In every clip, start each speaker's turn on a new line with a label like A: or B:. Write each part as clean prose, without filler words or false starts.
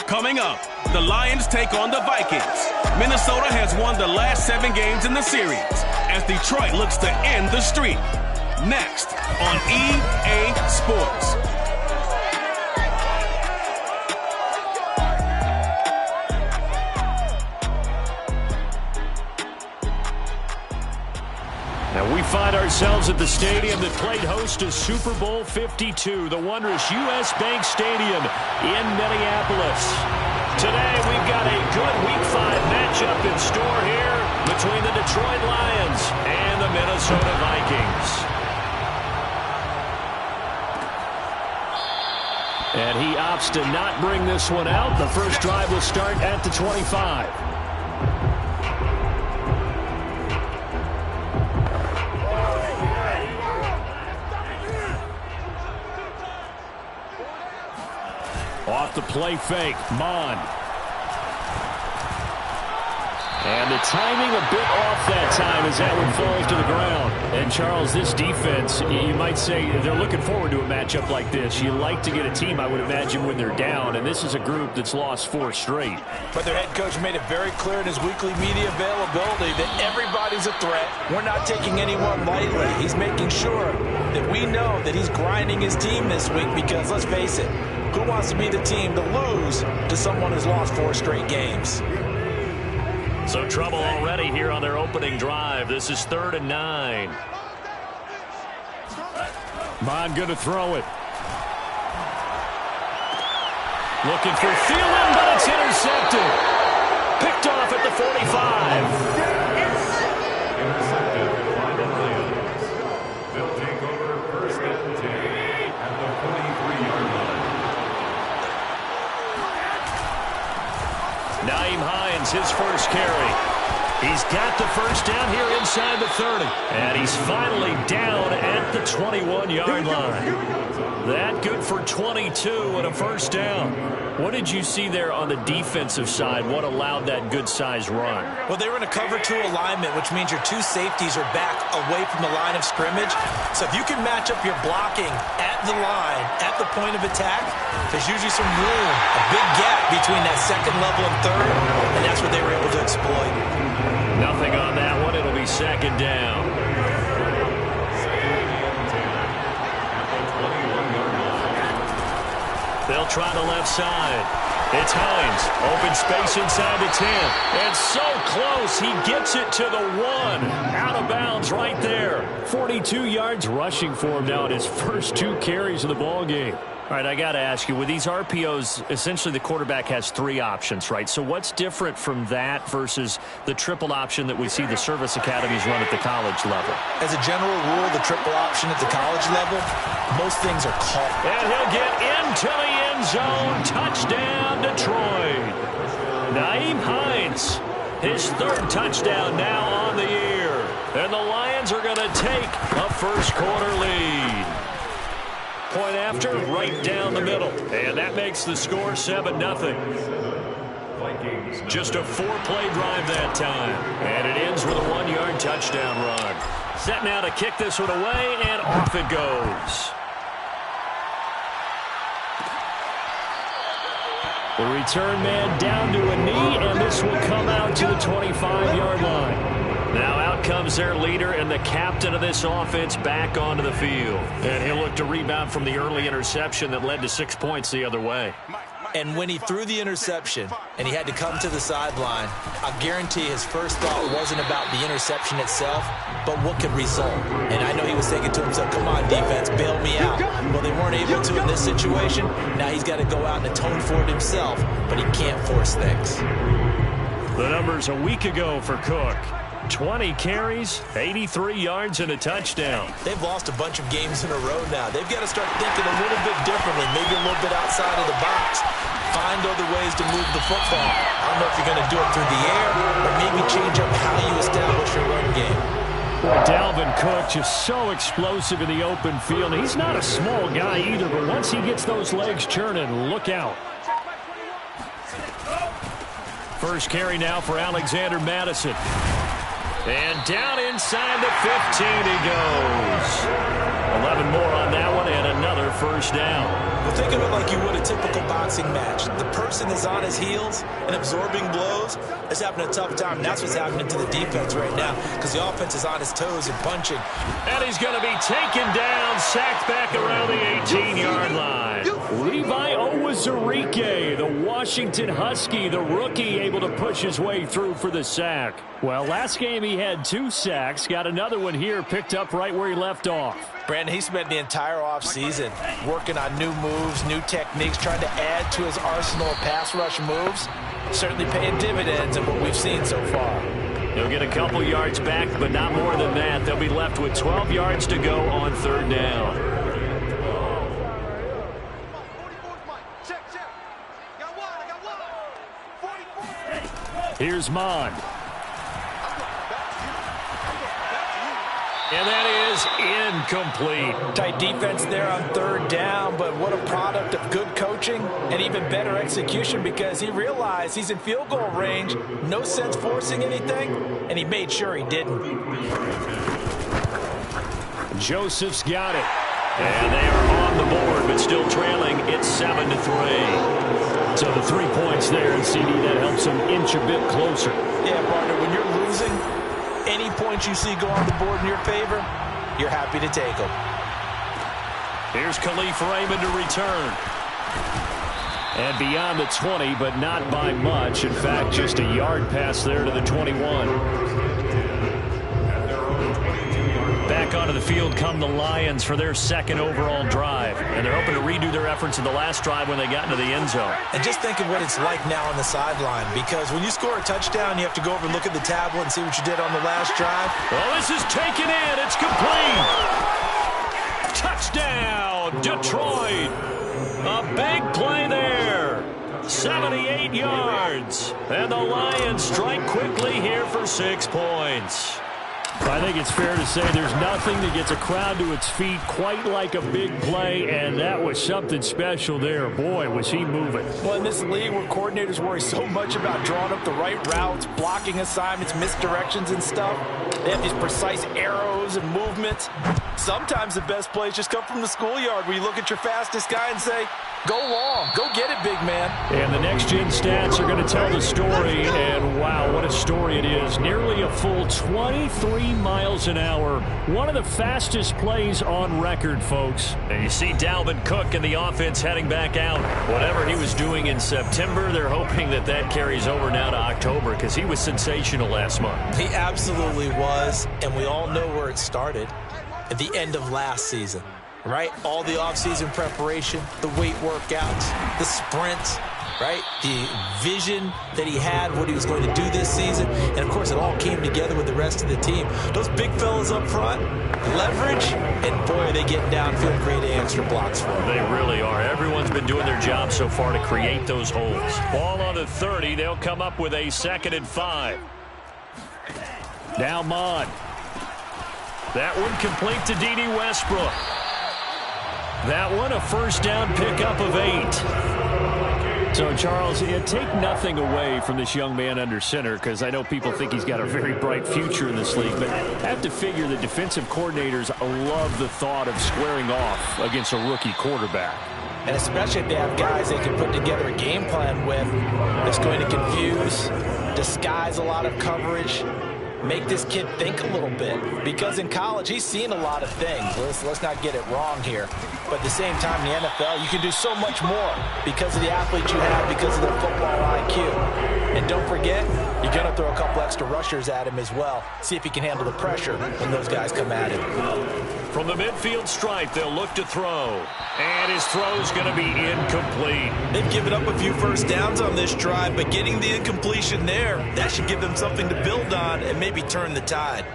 A: Coming up, the Lions take on the Vikings. Minnesota has won the last 7 games in the series as Detroit looks to end the streak. Next on EA Sports.
B: And we find ourselves at the stadium that played host to Super Bowl 52, the wondrous U.S. Bank Stadium in Minneapolis. Today we've got a good Week 5 matchup in store here between the Detroit Lions and the Minnesota Vikings. And he opts to not bring this one out. The first drive will start at the 25. Off the play fake, Mond. And the timing a bit off that time as that one falls to the ground. And, Charles, this defense, you might say they're looking forward to a matchup like this. You like to get a team, I would imagine, when they're down. And this is a group that's lost 4 straight.
C: But their head coach made it very clear in his weekly media availability that everybody's a threat. We're not taking anyone lightly. He's making sure that we know that he's grinding his team this week because, let's face it, who wants to be the team to lose to someone who's lost 4 straight games?
B: So trouble already here on their opening drive. This is 3rd and 9. Mond going to throw it. Looking for Thielen, but it's intercepted. Picked off at the 45.
D: Intercepted by the Lions. They'll take over 1st and 10 at the 43-yard line.
B: Nyheim Hines, his first carry. He's got the first down here inside the 30. And he's finally down at the 21-yard line. That good for 22 and a first down. What did you see there on the defensive side? What allowed that good-sized run?
C: Well, they were in a cover 2 alignment, which means your 2 safeties are back away from the line of scrimmage. So if you can match up your blocking at the line, at the point of attack, there's usually some room, a big gap between that 2nd level and 3rd, and that's what they were able to exploit.
B: Nothing on that one. It'll be 2nd down. They'll try the left side. It's Hines. Open space inside the 10. And so close. He gets it to the 1. Out of bounds right there. 42 yards rushing for him now in his first 2 carries of the ballgame. All right, I got to ask you, with these RPOs, essentially the quarterback has 3 options, right? So what's different from that versus the triple option that we see the service academies run at the college level?
C: As a general rule, the triple option at the college level, most things are caught.
B: And he'll get into the end zone. Touchdown, Detroit. Nyheim Hines, his 3rd touchdown now on the year. And the Lions are going to take a first-quarter lead. Point after, right down the middle. And that makes the score 7-0. Just a 4-play drive that time. And it ends with a 1-yard touchdown run. Set now to kick this one away, and off it goes. The return man down to a knee, and this will come out to the 25-yard line. Now out comes their leader and the captain of this offense back onto the field. And he'll look to rebound from the early interception that led to 6 points the other way.
C: And when he threw the interception and he had to come to the sideline, I guarantee his first thought wasn't about the interception itself, but what could result. And I know he was thinking to himself, come on, defense, bail me out. Well, they weren't able to in this situation. Now he's got to go out and atone for it himself, but he can't force things.
B: The numbers a week ago for Cook. 20 carries, 83 yards, and a touchdown.
C: They've lost a bunch of games in a row now. They've got to start thinking a little bit differently, maybe a little bit outside of the box. Find other ways to move the football. I don't know if you're going to do it through the air or maybe change up how you establish your run game.
B: Dalvin Cook just so explosive in the open field. He's not a small guy either, but once he gets those legs churning, look out. First carry now for Alexander Madison. And down inside the 15 he goes. 11 more on that one and another first down.
C: Well, think of it like you would a typical boxing match. The person is on his heels and absorbing blows is having a tough time. And that's what's happening to the defense right now because the offense is on his toes and punching.
B: And he's going to be taken down, sacked back around the 18-yard line. Levi Owazurike, the Washington Husky, the rookie, able to push his way through for the sack. Well, last game he had 2 sacks. Got another one here, picked up right where he left off.
C: Brandon, he spent the entire offseason working on new moves, new techniques, trying to add to his arsenal of pass rush moves. Certainly paying dividends in what we've seen so far.
B: He'll get a couple yards back, but not more than that. They'll be left with 12 yards to go on 3rd down. Here's Mond. And that is incomplete.
C: Tight defense there on 3rd down, but what a product of good coaching and even better execution because he realized he's in field goal range. No sense forcing anything, and he made sure he didn't.
B: Joseph's got it. And they are on the board, but still trailing. It's 7-3. So the 3 points there, and CD, that helps them inch a bit closer.
C: Yeah, partner, when you're losing, any points you see go on the board in your favor, you're happy to take them.
B: Here's Khalif Raymond to return. And beyond the 20, but not by much. In fact, just a yard pass there to the 21. Back onto the field come the Lions for their 2nd overall drive. And they're hoping to redo their efforts in the last drive when they got into the end zone.
C: And just think of what it's like now on the sideline. Because when you score a touchdown, you have to go over and look at the tablet and see what you did on the last drive.
B: Well, this is taken in. It's complete. Touchdown, Detroit. A big play there. 78 yards. And the Lions strike quickly here for 6 points. I think it's fair to say there's nothing that gets a crowd to its feet quite like a big play, and that was something special there. Boy, was he moving.
C: Well, in this league where coordinators worry so much about drawing up the right routes, blocking assignments, misdirections and stuff, they have these precise arrows and movements. Sometimes the best plays just come from the schoolyard where you look at your fastest guy and say, go long, go get it, big man.
B: And the next-gen stats are going to tell the story, and wow, what a story it is. Nearly a full 23 miles an hour. One of the fastest plays on record, folks. And you see Dalvin Cook and the offense heading back out. Whatever he was doing in September, they're hoping that that carries over now to October because he was sensational last month.
C: He absolutely was, and we all know where it started at the end of last season. Right? All the offseason preparation, the weight workouts, the sprints, right? The vision that he had, what he was going to do this season. And, of course, it all came together with the rest of the team. Those big fellas up front, leverage, and, boy, are they getting downfield creating extra blocks for them.
B: They really are. Everyone's been doing their job so far to create those holes. Ball on the 30. They'll come up with a 2nd and 5. Now Mond. That one complete to D.D. Westbrook. That one a first down pickup of 8. So, Charles, take nothing away from this young man under center because I know people think he's got a very bright future in this league, but I have to figure the defensive coordinators love the thought of squaring off against a rookie quarterback.
C: And especially if they have guys they can put together a game plan with that's going to confuse, disguise a lot of coverage, make this kid think a little bit. Because in college, he's seen a lot of things. Let's not get it wrong here. But at the same time, in the NFL, you can do so much more because of the athletes you have, because of their football IQ. And don't forget, you're going to throw a couple extra rushers at him as well. See if he can handle the pressure when those guys come at him.
B: From the midfield stripe, they'll look to throw. And his throw's going to be incomplete.
C: They've given up a few first downs on this drive, but getting the incompletion there, that should give them something to build on and maybe turn the tide.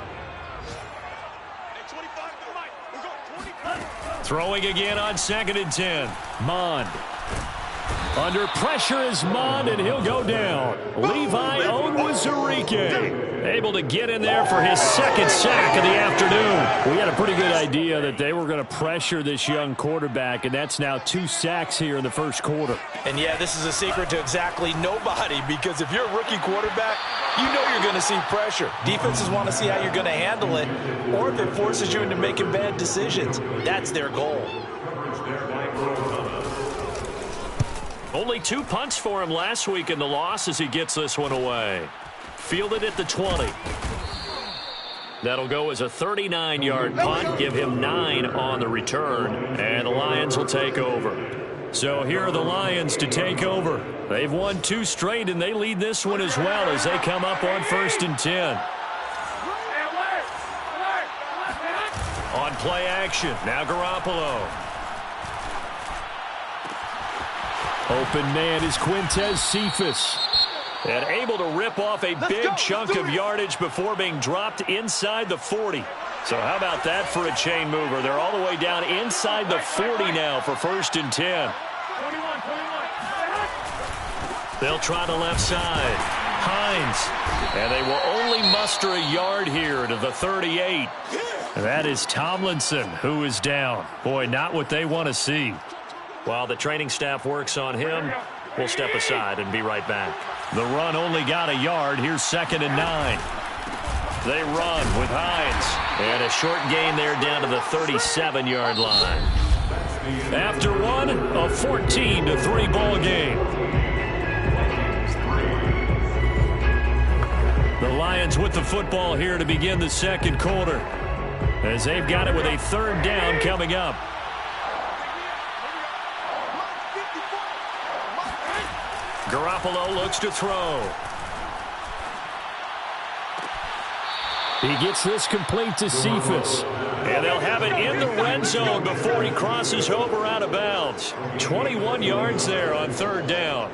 B: Throwing again on 2nd and 10. Mond. Under pressure is Mond, and he'll go down. Levi Onwuzurike able to get in there for his second sack of the afternoon. We had a pretty good idea that they were going to pressure this young quarterback, and that's now 2 sacks here in the first quarter.
C: And, yeah, this is a secret to exactly nobody, because if you're a rookie quarterback, you know you're going to see pressure. Defenses want to see how you're going to handle it, or if it forces you into making bad decisions. That's their goal.
B: Only 2 punts for him last week in the loss as he gets this one away. Fielded at the 20. That'll go as a 39-yard punt, give him 9 on the return, and the Lions will take over. So here are the Lions to take over. They've won 2 straight, and they lead this one as well as they come up on 1st and 10. On play action, now Garoppolo. Open man is Quintez Cephas. And able to rip off a big chunk of yardage before being dropped inside the 40. So how about that for a chain mover? They're all the way down inside the 40 now for 1st and 10. They'll try the left side. Hines. And they will only muster a yard here to the 38. That is Tomlinson who is down. Boy, not what they want to see. While the training staff works on him, we'll step aside and be right back. The run only got a yard. Here's 2nd and 9. They run with Hines. And a short gain there down to the 37-yard line. After one, a 14-3 ball game. The Lions with the football here to begin the second quarter, as they've got it with a 3rd down coming up. Garoppolo looks to throw. He gets this complete to Cephas. And they'll have it in the red zone before he crosses over out of bounds. 21 yards there on 3rd down.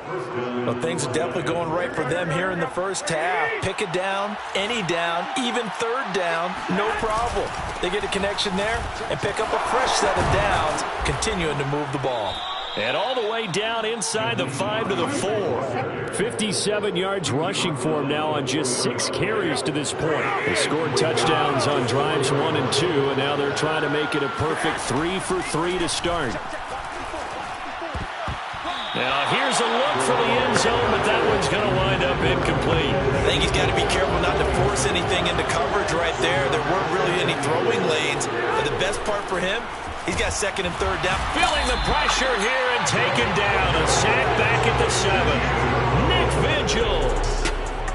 C: Well, things are definitely going right for them here in the first half. Pick a down, any down, even 3rd down, no problem. They get a connection there and pick up a fresh set of downs, continuing to move the ball.
B: And all the way down inside the 5 to the 4. 57 yards rushing for him now on just 6 carries to this point. They scored touchdowns on drives 1 and 2, and now they're trying to make it a perfect 3 for 3 to start. Now here's a look for the end zone, but that one's going to wind up incomplete.
C: I think he's got to be careful not to force anything into coverage right there. There weren't really any throwing lanes. But the best part for him, he's got 2nd and 3rd down.
B: Feeling the pressure here and taken down. A sack back at the 7. Nick Vigil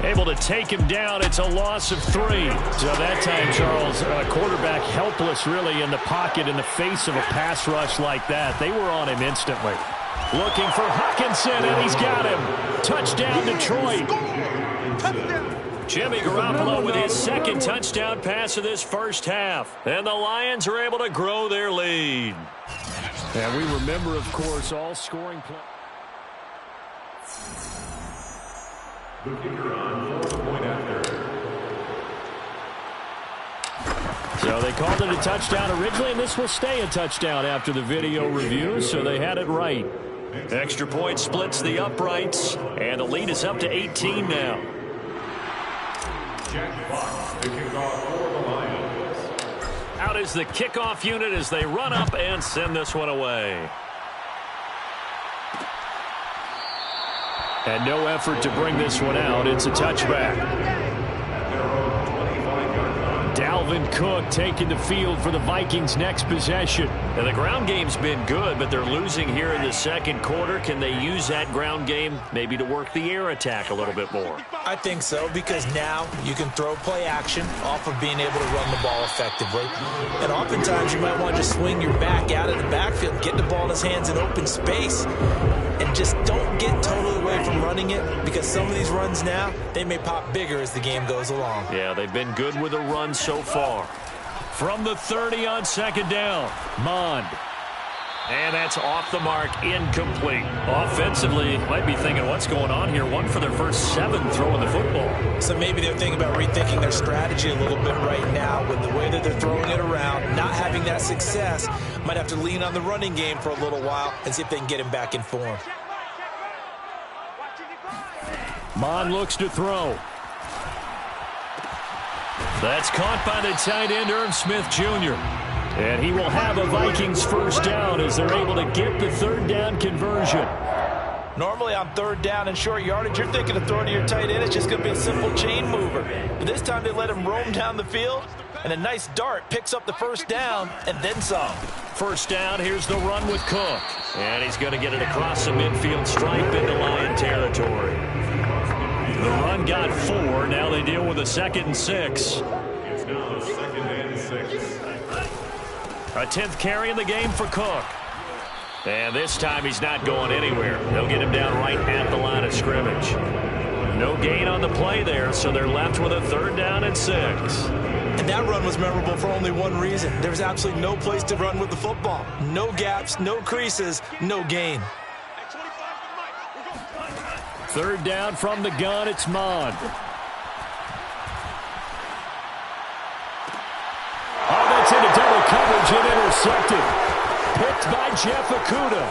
B: able to take him down. It's a loss of 3. So that time, Charles, quarterback helpless really in the pocket in the face of a pass rush like that. They were on him instantly. Looking for Hockenson, and he's got him. Touchdown, Detroit. Jimmy Garoppolo with his 2nd touchdown pass of this first half. And the Lions are able to grow their lead. And we remember, of course, all scoring play.
D: The kicker on 4th point after.
B: So they called it a touchdown originally, and this will stay a touchdown after the video review, so they had it right. Extra point splits the uprights, and the lead is up to 18 now.
D: Jack Fox, the kickoff for the Lions.
B: Out is the kickoff unit as they run up and send this one away. And no effort to bring this one out. It's a touchback. Dalvin Cook taking the field for the Vikings' next possession. Now, the ground game's been good, but they're losing here in the second quarter. Can they use that ground game maybe to work the air attack a little bit more?
C: I think so, because now you can throw play action off of being able to run the ball effectively. And oftentimes you might want to just swing your back out of the backfield, get the ball in his hands in open space, and just don't get totally away from running it, because some of these runs now, they may pop bigger as the game goes along.
B: Yeah, they've been good with a run so far. From the 30 on 2nd down, Mond. And that's off the mark, incomplete. Offensively, might be thinking, what's going on here? 1 for their first 7 throwing the football.
C: So maybe they're thinking about rethinking their strategy a little bit right now with the way that they're throwing it around, not having that success. Might have to lean on the running game for a little while and see if they can get him back in form.
B: Mon looks to throw. That's caught by the tight end, Irv Smith Jr. And he will have a Vikings first down as they're able to get the third down conversion.
C: Normally on third down and short yardage, you're thinking of throwing to your tight end. It's just going to be a simple chain mover. But this time they let him roam down the field, and a nice dart picks up the first down and then some.
B: First down, here's the run with Cook. And he's going to get it across the midfield stripe into Lion territory. The run got 4. Now they deal with a 2nd and 6.
D: It's now 2nd and 6.
B: A 10th carry in the game for Cook. And this time he's not going anywhere. They'll get him down right at the line of scrimmage. No gain on the play there, so they're left with a 3rd down and 6.
C: And that run was memorable for only one reason. There was absolutely no place to run with the football. No gaps, no creases, no gain.
B: 3rd down from the gun, it's Mon. Oh, that's into double coverage and intercepted. Picked by Ssfa Cpu.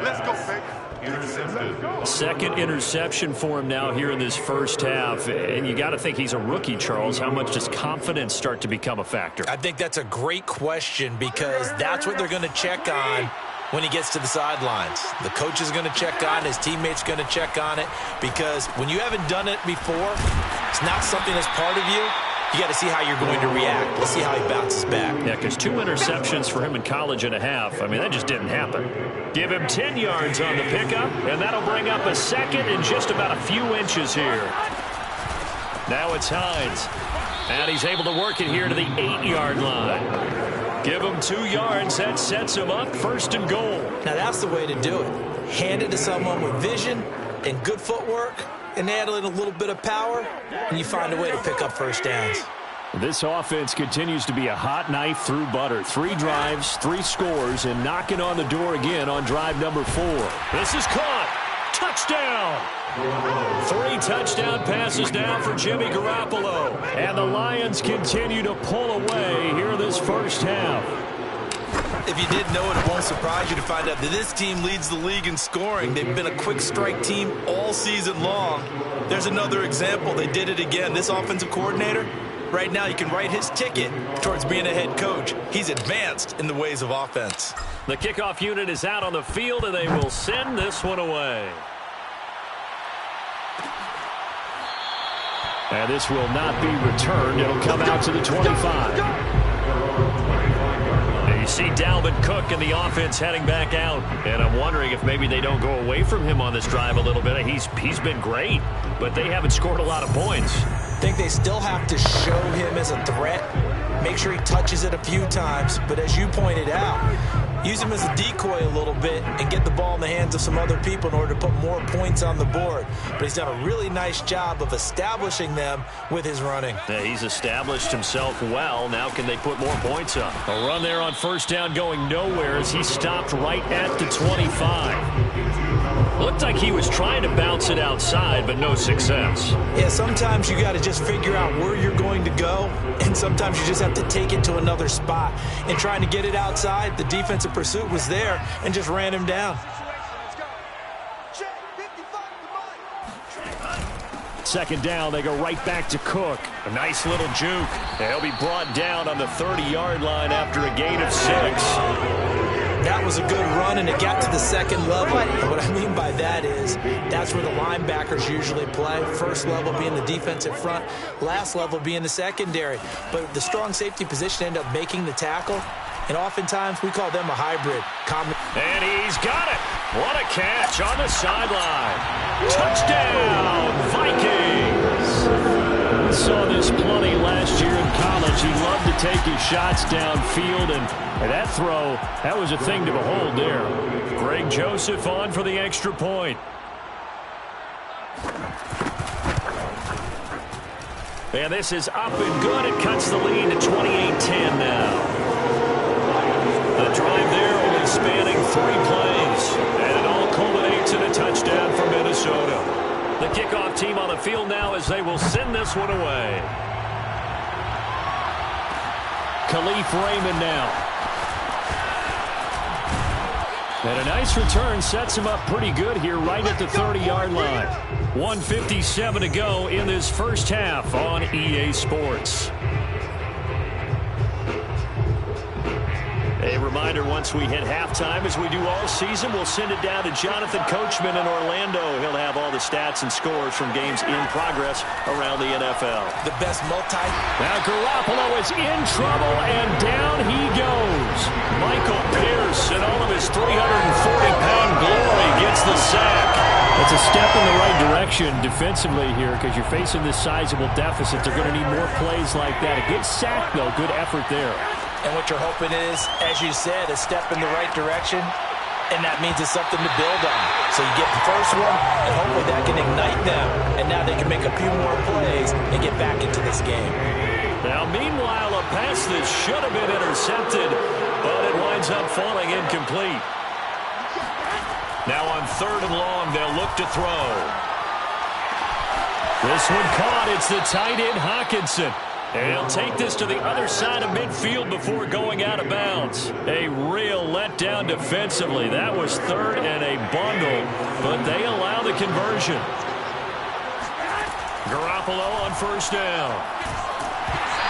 D: Let's go, baby. Intercepted.
B: 2nd interception for him now here in this first half. And you got to think he's a rookie, Charles. How much does confidence start to become a factor?
C: I think that's a great question because that's what they're going to check on when he gets to the sidelines. The coach is going to check on it. His teammates going to check on it because when you haven't done it before, it's not something that's part of you. You got to see how you're going to react. Let's see how he bounces back.
B: Yeah, because 2 interceptions for him in college and a half. I mean, that just didn't happen. Give him 10 yards on the pickup, and that'll bring up a 2nd and just about a few inches here. Now it's Hines. And he's able to work it here to the 8-yard line. Give him 2 yards. That sets him up 1st and goal.
C: Now that's the way to do it. Hand it to someone with vision and good footwork, and add in a little bit of power, and you find a way to pick up first downs.
B: This offense continues to be a hot knife through butter. 3 drives, 3 scores, and knocking on the door again on drive number 4. This is caught. Touchdown. 3 touchdown passes now for Jimmy Garoppolo. And the Lions continue to pull away here this first half.
C: If you didn't know it, it won't surprise you to find out that this team leads the league in scoring. They've been a quick strike team all season long. There's another example. They did it again. This offensive coordinator, right now you can write his ticket towards being a head coach. He's advanced in the ways of offense.
B: The kickoff unit is out on the field, and they will send this one away. And this will not be returned. It'll come out to the 25. You see Dalvin Cook and the offense heading back out. And I'm wondering if maybe they don't go away from him on this drive a little bit. He's been great, but they haven't scored a lot of points.
C: I think they still have to show him as a threat. Make sure he touches it a few times. But as you pointed out, use him as a decoy a little bit and get the ball in the hands of some other people in order to put more points on the board. But he's done a really nice job of establishing them with his running.
B: Yeah, he's established himself well. Now can they put more points up? A run there on first down going nowhere as he stopped right at the 25. Looked like he was trying to bounce it outside, but no success.
C: Yeah, sometimes you got to just figure out where you're going to go, and sometimes you just have to take it to another spot. And trying to get it outside, the defensive pursuit was there and just ran him down.
B: Second down, they go right back to Cook. A nice little juke. He'll be brought down on the 30-yard line after a gain of 6.
C: That was a good run, and it got to the second level. And what I mean by that is that's where the linebackers usually play. First level being the defensive front, last level being the secondary. But the strong safety position ended up making the tackle, and oftentimes we call them a hybrid.
B: And he's got it. What a catch on the sideline. Touchdown, Vikings. We saw this plenty last year in college. He loved to take his shots downfield, and that throw, that was a thing to behold there. Greg Joseph on for the extra point. And this is up and good. It cuts the lead to 28-10 now. The drive there only spanning 3 plays, and it all culminates in a touchdown for Minnesota. The kickoff team on the field now as they will send this one away. Khalif Raymond now. And a nice return sets him up pretty good here right at the 30-yard line. 1:57 to go in this first half on EA Sports. A reminder, once we hit halftime, as we do all season, we'll send it down to Jonathan Coachman in Orlando. He'll have all the stats and scores from games in progress around the NFL.
C: The best multi.
B: Now Garoppolo is in trouble, and down he goes. Michael Pierce, in all of his 340-pound glory, gets the sack. It's a step in the right direction defensively here because you're facing this sizable deficit. They're going to need more plays like that. A good sack, though. Good effort there.
C: And what you're hoping is, as you said, a step in the right direction, and that means it's something to build on. So you get the first one, and hopefully that can ignite them, and now they can make a few more plays and get back into this game.
B: Now, meanwhile, a pass that should have been intercepted, but it winds up falling incomplete. Now on 3rd and long, they'll look to throw. This one caught. It's the tight end, Hockenson. And he'll take this to the other side of midfield before going out of bounds. A real letdown defensively. That was 3rd and a bundle, but they allow the conversion. Garoppolo on 1st down.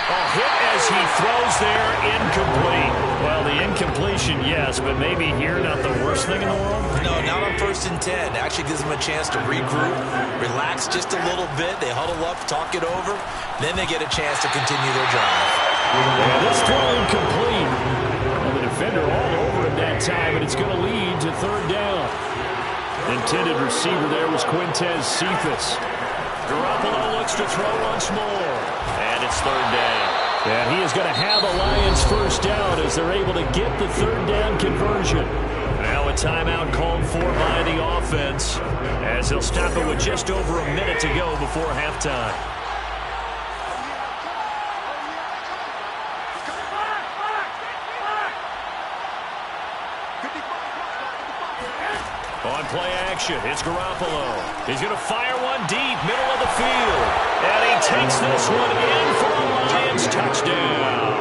B: A hit as he throws there, incomplete. Well, the incompletion, yes, but maybe here not the worst thing in the world?
C: No, not on 1st and 10. Actually gives them a chance to regroup, relax just a little bit. They huddle up, talk it over. Then they get a chance to continue their drive.
B: Yeah, this throw incomplete. Well, the defender all over him that time, and it's going to lead to 3rd down. Intended receiver there was Quintez Cephas. Garoppolo looks to throw once more. And it's 3rd down. And he is going to have the Lions 1st down as they're able to get the 3rd down conversion. Now a timeout called for by the offense as they'll stop it with just over a minute to go before halftime. On play action, it's Garoppolo. He's going to fire one deep, middle of the field. And he takes this one in for a Lions touchdown.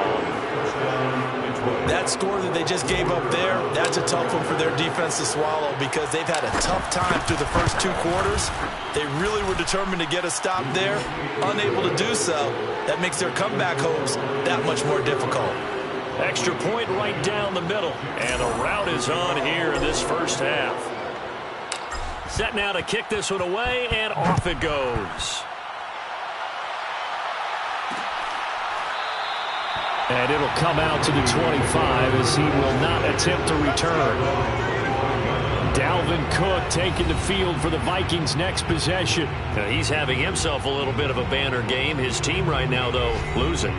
C: That score that they just gave up there, that's a tough one for their defense to swallow because they've had a tough time through the first 2 quarters. They really were determined to get a stop there. Unable to do so, that makes their comeback hopes that much more difficult.
B: Extra point right down the middle. And the route is on here in this first half. Set now to kick this one away, and off it goes. And it'll come out to the 25 as he will not attempt to return. Dalvin Cook taking the field for the Vikings' next possession. Now he's having himself a little bit of a banner game. His team right now, though, losing.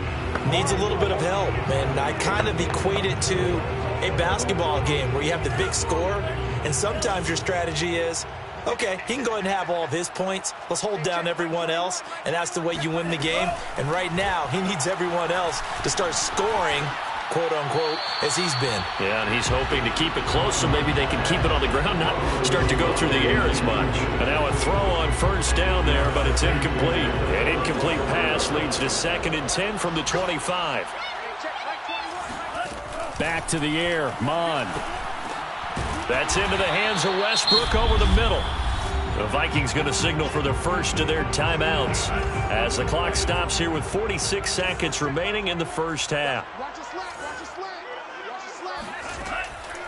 C: Needs a little bit of help, and I kind of equate it to a basketball game where you have the big score, and sometimes your strategy is, okay, he can go ahead and have all of his points. Let's hold down everyone else, and that's the way you win the game. And right now, he needs everyone else to start scoring, quote-unquote, as he's been.
B: Yeah, and he's hoping to keep it close so maybe they can keep it on the ground, not start to go through the air as much. And now a throw on 1st down there, but it's incomplete. An incomplete pass leads to 2nd and 10 from the 25. Back to the air, Mond. That's into the hands of Westbrook over the middle. The Vikings going to signal for the first of their timeouts as the clock stops here with 46 seconds remaining in the first half.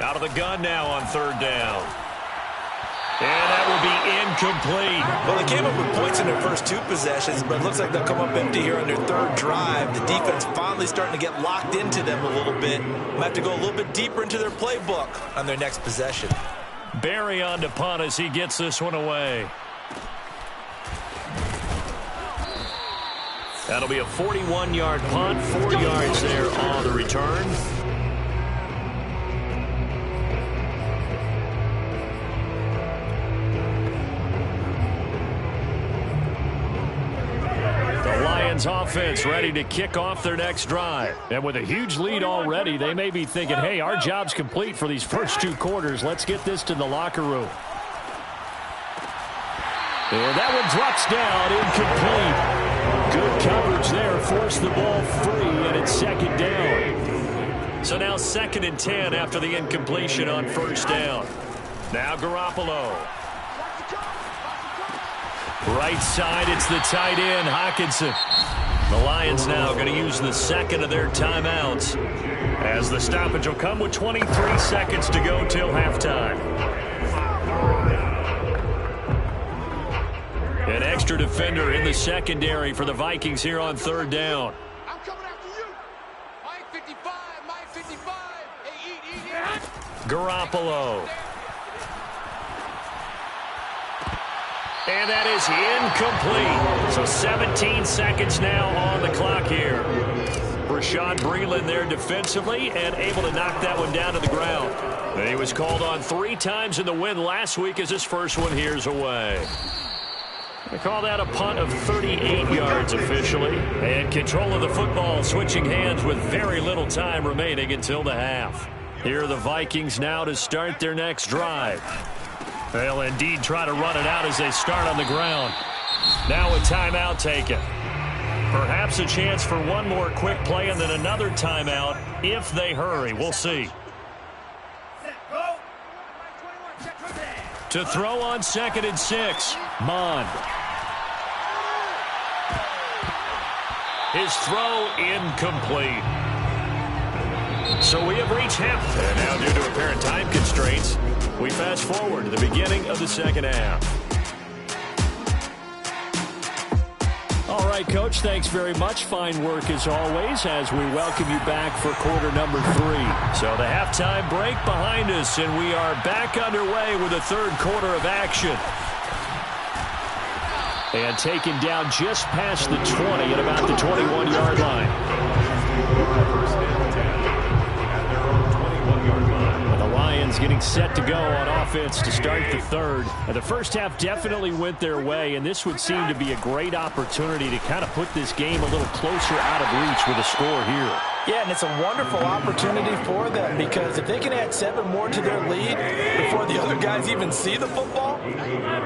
B: Out of the gun now on 3rd down. And that will be incomplete.
C: Well, they came up with points in their first 2 possessions, but it looks like they'll come up empty here on their 3rd drive. The defense finally starting to get locked into them a little bit. Might have to go a little bit deeper into their playbook on their next possession.
B: Barry on to punt as he gets this one away. That'll be a 41-yard punt, 4 yards there on the return. Offense ready to kick off their next drive. And with a huge lead already, they may be thinking, hey, our job's complete for these first 2 quarters. Let's get this to the locker room. And that one drops down, incomplete. Good coverage there, forced the ball free, and it's 2nd down. So now 2nd and 10 after the incompletion on first down. Now Garoppolo. Right side, it's the tight end, Hockenson. The Lions now going to use the 2nd of their timeouts, as the stoppage will come with 23 seconds to go till halftime. An extra defender in the secondary for the Vikings here on 3rd down.
E: I'm coming after you. Mike 55, Mike 55. Hey, eat.
B: Garoppolo. And that is incomplete. So 17 seconds now on the clock here. Rashad Breeland there defensively and able to knock that one down to the ground. And he was called on 3 times in the win last week as his first one here's away. They call that a punt of 38 yards officially. And control of the football switching hands with very little time remaining until the half. Here are the Vikings now to start their next drive. They'll indeed try to run it out as they start on the ground. Now a timeout taken. Perhaps a chance for one more quick play and then another timeout if they hurry. We'll see. To throw on 2nd and 6, Mond. His throw incomplete. So we have reached half. And now due to apparent time constraints, we fast forward to the beginning of the 2nd half. All right, Coach, thanks very much. Fine work as always as we welcome you back for quarter number 3. So the halftime break behind us, and we are back underway with the 3rd quarter of action. And taken down just past the 20 at about the 21-yard line. Getting set to go on offense to start the 3rd. And the first half definitely went their way, and this would seem to be a great opportunity to kind of put this game a little closer out of reach with a score here.
C: Yeah, and it's a wonderful opportunity for them because if they can add 7 more to their lead before the other guys even see the football,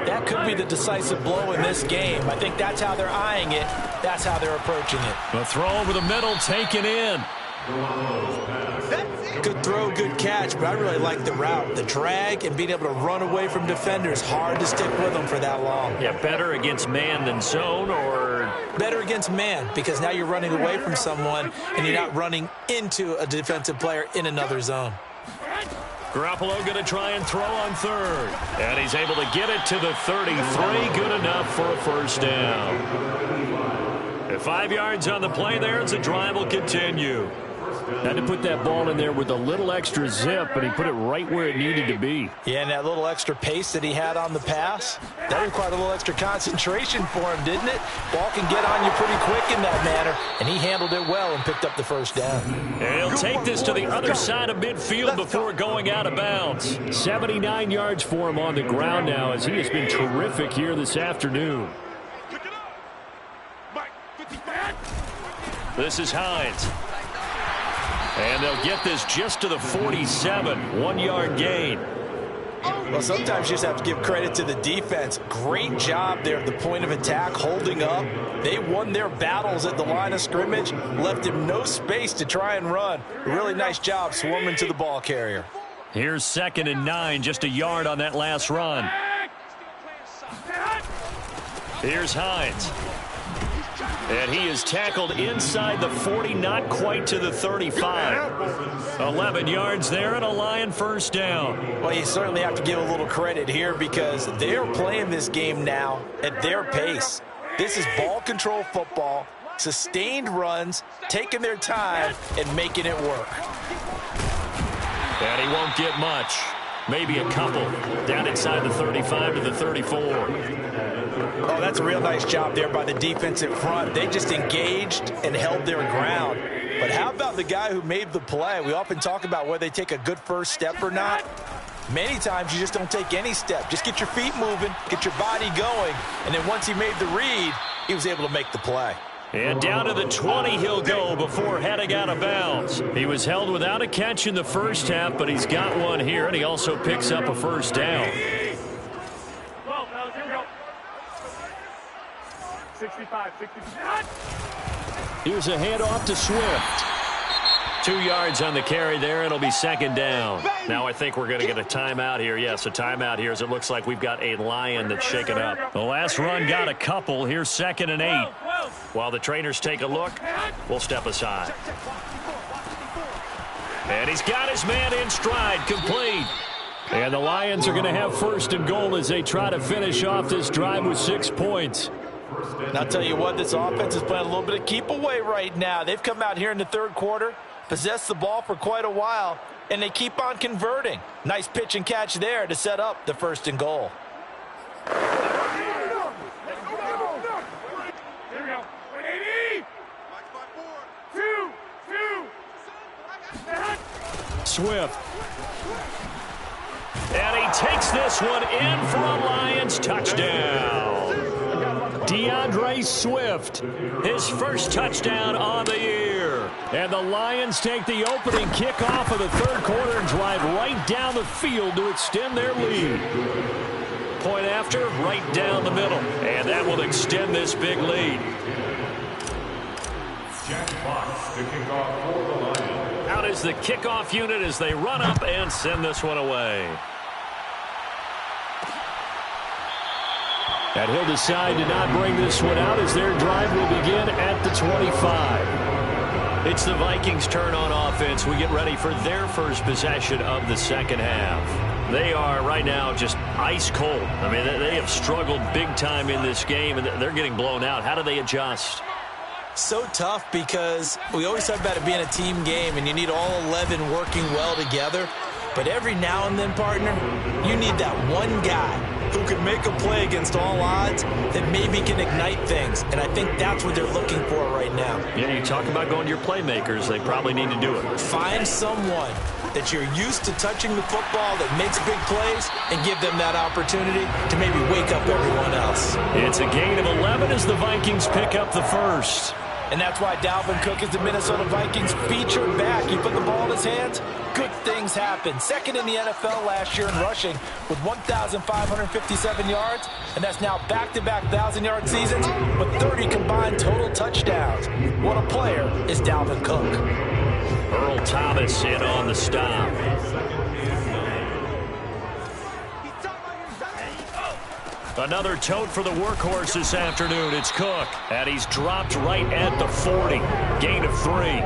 C: that could be the decisive blow in this game. I think that's how they're eyeing it. That's how they're approaching it.
B: The throw over the middle taken in.
C: Good throw, good catch, but I really like the route. The drag and being able to run away from defenders, hard to stick with them for that long.
B: Yeah, better against man than zone, or?
C: Better against man, because now you're running away from someone and you're not running into a defensive player in another zone.
B: Garoppolo going to try and throw on 3rd. And he's able to get it to the 33. Good enough for a first down. At 5 yards on the play there as the drive will continue. Had to put that ball in there with a little extra zip, but he put it right where it needed to be.
C: Yeah, and that little extra pace that he had on the pass, that required a little extra concentration for him, didn't it? Ball can get on you pretty quick in that manner, and he handled it well and picked up the first down.
B: And he'll take this to the other side of midfield before going out of bounds. 79 yards for him on the ground now as he has been terrific here this afternoon. This is Hines. And they'll get this just to the 47, 1-yard gain.
C: Well, sometimes you just have to give credit to the defense. Great job there at the point of attack, holding up. They won their battles at the line of scrimmage, left him no space to try and run. Really nice job swarming to the ball carrier.
B: Here's 2nd and 9, just a yard on that last run. Here's Hines. And he is tackled inside the 40, not quite to the 35. 11 yards there and a Lion first down.
C: Well, you certainly have to give a little credit here because they're playing this game now at their pace. This is ball control football, sustained runs, taking their time and making it work.
B: And he won't get much. Maybe a couple. Down inside the 35 to the 34.
C: Oh, that's a real nice job there by the defensive front. They just engaged and held their ground. But how about the guy who made the play? We often talk about whether they take a good first step or not. Many times you just don't take any step. Just get your feet moving, get your body going, and then once he made the read, he was able to make the play.
B: And down to the 20 he'll go before heading out of bounds. He was held without a catch in the first half, but he's got one here, and he also picks up a first down.
D: 65.
B: Here's a handoff to Swift. 2 yards on the carry there. It'll be second down. Now I think we're going to get a timeout here. Yes, a timeout here as it looks like we've got a Lion that's shaken up. The last run got a couple. Here's 2nd and 8. While the trainers take a look, we'll step aside. And he's got his man in stride, complete. And the Lions are going to have 1st and goal as they try to finish off this drive with 6 points.
C: And I'll tell you what, this offense is playing a little bit of keep away right now. They've come out here in the 3rd quarter, possessed the ball for quite a while, and they keep on converting. Nice pitch and catch there to set up the 1st and goal.
B: Swift. And he takes this one in for a Lions touchdown. DeAndre Swift, his first touchdown on the year. And the Lions take the opening kickoff of the 3rd quarter and drive right down the field to extend their lead. Point after, right down the middle. And that will extend this big lead.
D: Jack Fox to kick off for the Lions.
B: Out is the kickoff unit as they run up and send this one away. And he'll decide to not bring this one out as their drive will begin at the 25. It's the Vikings' turn on offense. We get ready for their first possession of the 2nd half. They are right now just ice cold. I mean, they have struggled big time in this game, and they're getting blown out. How do they adjust?
C: So tough because we always talk about it being a team game, and you need all 11 working well together. But every now and then, partner, you need that one guy who can make a play against all odds that maybe can ignite things. And I think that's what they're looking for right now.
B: Yeah, you talk about going to your playmakers. They probably need to do it.
C: Find someone that you're used to touching the football that makes big plays and give them that opportunity to maybe wake up everyone else.
B: It's a gain of 11 as the Vikings pick up the 1st.
C: And that's why Dalvin Cook is the Minnesota Vikings featured back. You put the ball in his hands, good things happen. 2nd in the NFL last year in rushing with 1,557 yards, and that's now back-to-back 1,000-yard seasons with 30 combined total touchdowns. What a player is Dalvin Cook.
B: Earl Thomas in on the stop. Another tote for the workhorse this afternoon. It's Cook, and he's dropped right at the 40. Gain of 3.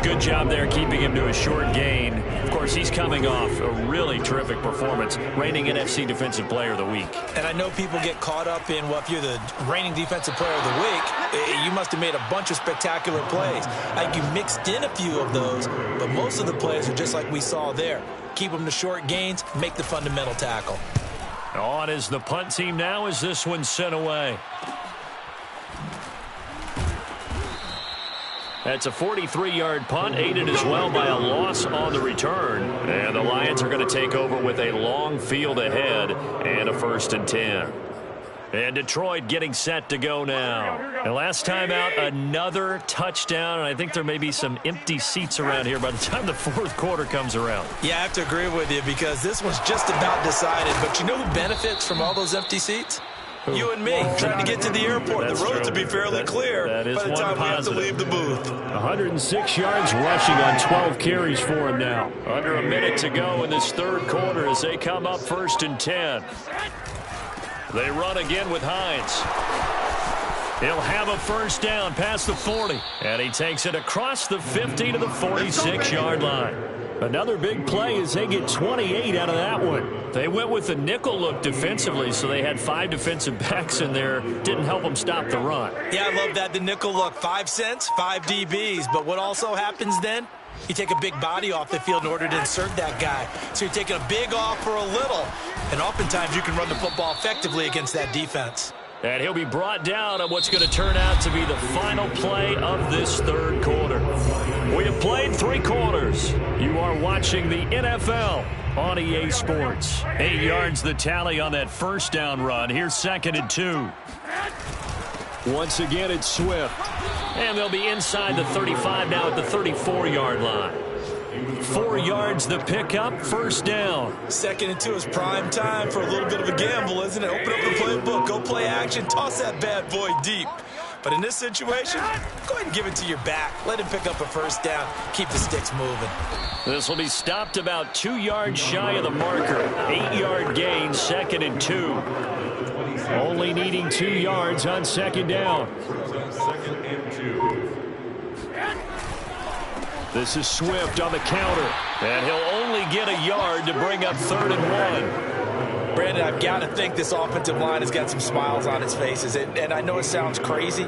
B: Good job there keeping him to a short gain. Of course, he's coming off a really terrific performance, reigning NFC Defensive Player of the Week.
C: And I know people get caught up in, well, if you're the reigning Defensive Player of the Week, you must have made a bunch of spectacular plays. Like you mixed in a few of those, but most of the plays are just like we saw there. Keep them to short gains, make the fundamental tackle.
B: On is the punt team now as this one's sent away. That's a 43-yard punt, aided as well by a loss on the return. And the Lions are going to take over with a long field ahead and a 1st and 10. And Detroit getting set to go now. And last time out, another touchdown. And I think there may be some empty seats around here by the time the 4th quarter comes around.
C: Yeah, I have to agree with you because this one's just about decided. But you know who benefits from all those empty seats? You and me, trying to get to the airport.
B: That's
C: the roads
B: true.
C: will be fairly clear
B: That is
C: by the
B: one
C: time
B: positive.
C: we have to leave the booth.
B: 106 yards rushing on 12 carries for him now. Under a minute to go in this 3rd quarter as they come up 1st and 10. They run again with Hines. He'll have a 1st down past the 40. And he takes it across the 50 to the 46-yard line. Another big play as they get 28 out of that one. They went with the nickel look defensively, so they had 5 defensive backs in there. Didn't help them stop the run.
C: Yeah, I love that. The nickel look, 5 cents, 5 DBs. But what also happens then? You take a big body off the field in order to insert that guy. So you're taking a big off for a little. And oftentimes you can run the football effectively against that defense.
B: And he'll be brought down on what's going to turn out to be the final play of this 3rd quarter. We have played 3 quarters. You are watching the NFL on EA Sports. 8 yards the tally on that 1st down run. Here's 2nd and 2. Once again, it's Swift. And they'll be inside the 35 now at the 34-yard line. 4 yards the pickup, 1st down.
C: 2nd and 2 is prime time for a little bit of a gamble, isn't it? Open up the playbook, go play action, toss that bad boy deep. But in this situation, go ahead and give it to your back. Let him pick up a first down. Keep the sticks moving.
B: This will be stopped about 2 yards shy of the marker. 8-yard gain, 2nd and 2. Only needing 2 yards on 2nd down.
D: 2nd and 2.
B: This is Swift on the counter. And he'll only get a yard to bring up 3rd and 1.
C: Brandon, I've got to think this offensive line has got some smiles on its faces. And I know it sounds crazy,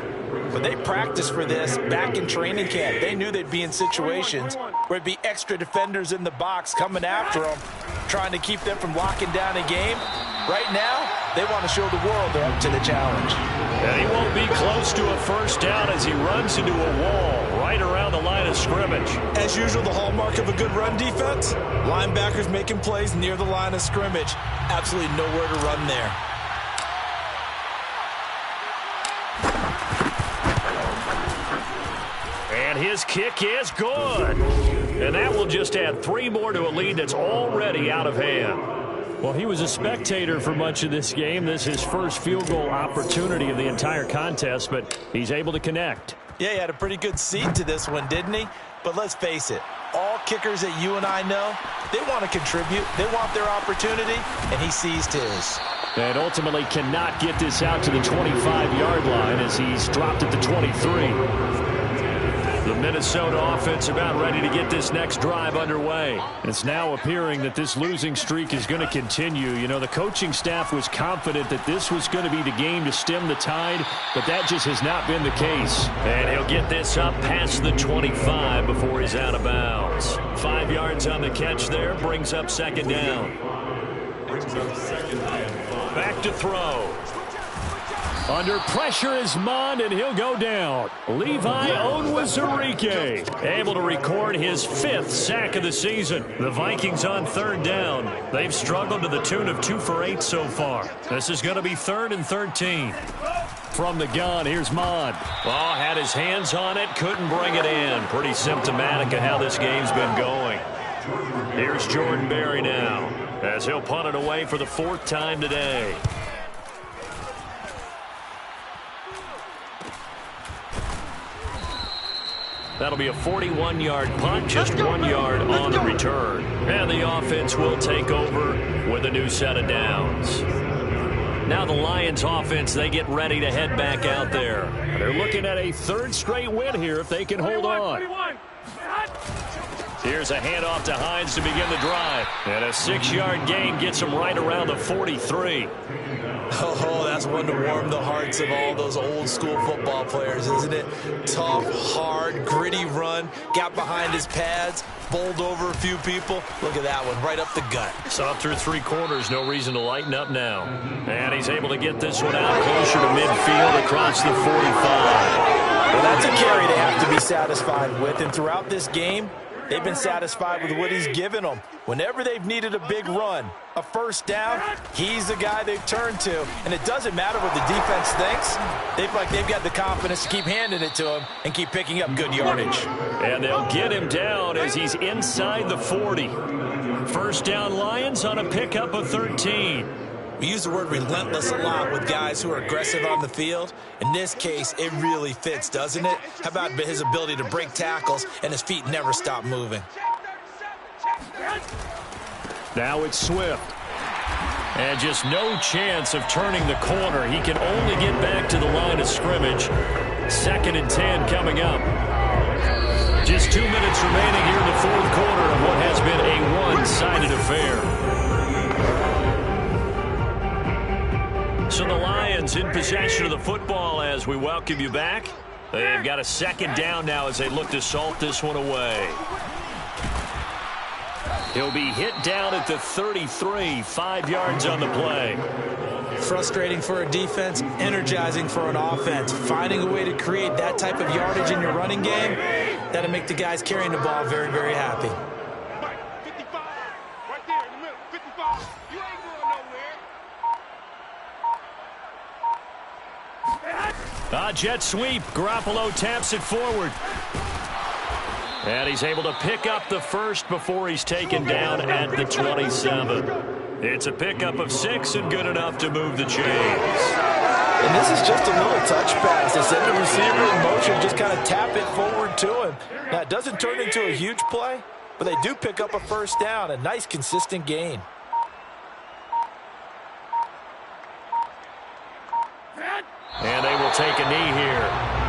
C: but they practiced for this back in training camp. They knew they'd be in situations where there'd be extra defenders in the box coming after them, trying to keep them from locking down a game. Right now, they want to show the world they're up to the challenge.
B: And he won't be close to a first down as he runs into a wall right around the line of scrimmage.
C: As usual, the hallmark of a good run defense, linebackers making plays near the line of scrimmage. Absolutely nowhere to run there.
B: And his kick is good. And that will just add 3 more to a lead that's already out of hand. Well, he was a spectator for much of this game. This is his first field goal opportunity of the entire contest, but he's able to connect.
C: Yeah, he had a pretty good seat to this one, didn't he? But let's face it, all kickers that you and I know, they want to contribute. They want their opportunity, and he seized his.
B: And ultimately cannot get this out to the 25-yard line as he's dropped at the 23. The Minnesota offense about ready to get this next drive underway. It's now appearing that this losing streak is going to continue. You know, the coaching staff was confident that this was going to be the game to stem the tide, but that just has not been the case. And he'll get this up past the 25 before he's out of bounds. 5 yards on the catch there, brings up 2nd down. Back to throw. Under pressure is Mond, and he'll go down. Levi Onwuzurike able to record his 5th sack of the season. The Vikings on 3rd down. They've struggled to the tune of 2 for 8 so far. This is going to be 3rd and 13. From the gun, here's Mond. Oh, had his hands on it, couldn't bring it in. Pretty symptomatic of how this game's been going. Here's Jordan Berry now, as he'll punt it away for the 4th time today. That'll be a 41-yard punt, just 1 yard on the return. And the offense will take over with a new set of downs. Now the Lions offense, they get ready to head back out there. They're looking at a 3rd straight win here if they can hold on. Here's a handoff to Hines to begin the drive. And a 6-yard gain gets him right around the 43.
C: Oh, that's one to warm the hearts of all those old-school football players, isn't it? Tough, hard, gritty run. Got behind his pads, bowled over a few people. Look at that one, right up the gut.
B: Saw through 3 quarters, no reason to lighten up now. And he's able to get this one out closer to midfield across the 45.
C: Well, that's a carry they have to be satisfied with. And throughout this game, they've been satisfied with what he's given them. Whenever they've needed a big run, a first down, he's the guy they've turned to. And it doesn't matter what the defense thinks. They feel like they've got the confidence to keep handing it to him and keep picking up good yardage.
B: And they'll get him down as he's inside the 40. First down Lions on a pickup of 13.
C: We use the word relentless a lot with guys who are aggressive on the field. In this case, it really fits, doesn't it? How about his ability to break tackles and his feet never stop moving?
B: Now it's Swift. And just no chance of turning the corner. He can only get back to the line of scrimmage. 2nd and 10 coming up. Just 2 minutes remaining here in the 4th quarter of what has been a one-sided affair. So the Lions in possession of the football as we welcome you back. They've got a 2nd down now as they look to salt this one away. He'll be hit down at the 33, 5 yards on the play.
C: Frustrating for a defense, energizing for an offense. Finding a way to create that type of yardage in your running game, that'll make the guys carrying the ball very, very happy.
E: 55, right there in the middle, 55. You ain't going nowhere.
B: Jet sweep. Garoppolo taps it forward. And he's able to pick up the first before he's taken down at the 27. It's a pickup of 6 and good enough to move the chains.
C: And this is just a little touch pass. They send the receiver in motion, just kind of tap it forward to him. Now, it doesn't turn into a huge play, but they do pick up a first down, a nice, consistent gain.
B: And they will take a knee here.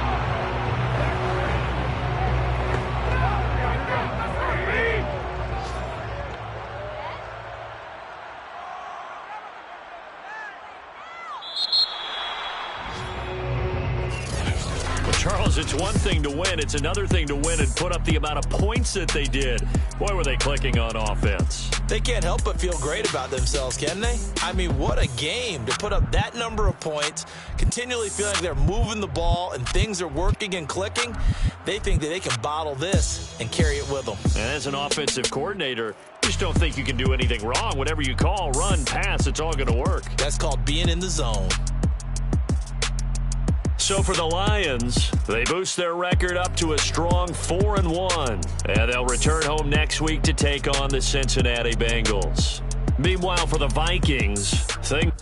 B: Charles, it's one thing to win. It's another thing to win and put up the amount of points that they did. Boy, were they clicking on offense.
C: They can't help but feel great about themselves, can they? I mean, what a game to put up that number of points, continually feeling like they're moving the ball and things are working and clicking. They think that they can bottle this and carry it with them.
B: And as an offensive coordinator, you just don't think you can do anything wrong. Whatever you call, run, pass, it's all going to work.
C: That's called being in the zone.
B: So for the Lions, they boost their record up to a strong 4-1. And they'll return home next week to take on the Cincinnati Bengals. Meanwhile, for the Vikings, things...